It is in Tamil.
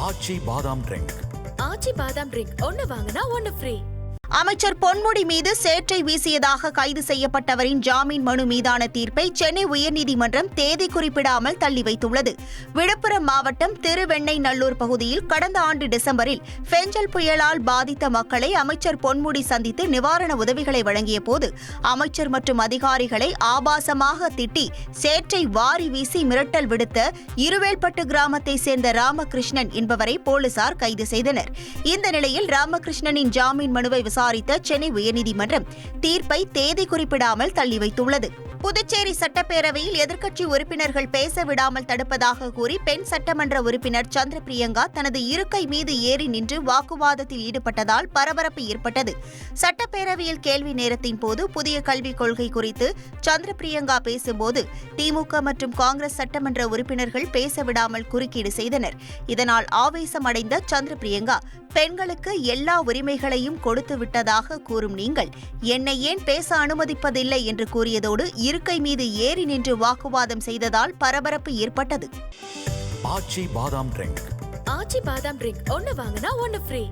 ஆச்சி பாதாம் ட்ரிங்க். ஆச்சி பாதாம் ட்ரிங்க் ஒன்னு வாங்கினா ஒன்னு ஃப்ரீ. அமைச்சர் பொன்முடி மீது சேற்றை வீசியதாக கைது செய்யப்பட்டவரின் ஜாமீன் மனு மீதான தீர்ப்பை சென்னை உயர்நீதிமன்றம் தேதி குறிப்பிடாமல் தள்ளி வைத்துள்ளது. விழுப்புரம் மாவட்டம் திருவெண்ணைநல்லூர் பகுதியில் கடந்த ஆண்டு டிசம்பரில் பெஞ்சல் புயலால் பாதித்த மக்களை அமைச்சர் பொன்முடி சந்தித்து நிவாரண உதவிகளை வழங்கிய போது அமைச்சர் மற்றும் அதிகாரிகளை ஆபாசமாக திட்டி சேற்றை வாரி வீசி மிரட்டல் விடுத்த இருவேல்பட்டு கிராமத்தை சேர்ந்த ராமகிருஷ்ணன் என்பவரை போலீசார் கைது செய்தனர். இந்த நிலையில் ராமகிருஷ்ணனின் ஜாமீன் மனுவை விசாரித்த சென்னை உயர்நீதிமன்றம் தீர்ப்பை தேதி குறிப்பிடாமல் தள்ளி வைத்துள்ளது. புதுச்சேரி சட்டப்பேரவையில் எதிர்க்கட்சி உறுப்பினர்கள் பேச விடாமல் தடுப்பதாக கூறி பெண் சட்டமன்ற உறுப்பினர் சந்திர பிரியங்கா தனது இருக்கை மீது ஏறி நின்று வாக்குவாதத்தில் ஈடுபட்டதால் பரபரப்பு ஏற்பட்டது. சட்டப்பேரவையில் கேள்வி நேரத்தின் போது புதிய கல்விக் கொள்கை குறித்து சந்திர பிரியங்கா பேசும்போது திமுக மற்றும் காங்கிரஸ் சட்டமன்ற உறுப்பினர்கள் பேச விடாமல் குறுக்கீடு செய்தனர். இதனால் ஆவேசமடைந்த சந்திர பிரியங்கா, பெண்களுக்கு எல்லா உரிமைகளையும் கொடுத்து விட்டதாக கூறும் நீங்கள் என்னை ஏன் பேச அனுமதிப்பதில்லை என்று கூறியதோடு இருக்கை மீது ஏறி நின்று வாக்குவாதம் செய்ததால் பரபரப்பு ஏற்பட்டது. ஆச்சி பாதாம் ட்ரிங்க். ஆச்சி பாதாம் ட்ரிங்க் ஒன்னு வாங்கினா ஒன்னு ஃப்ரீ.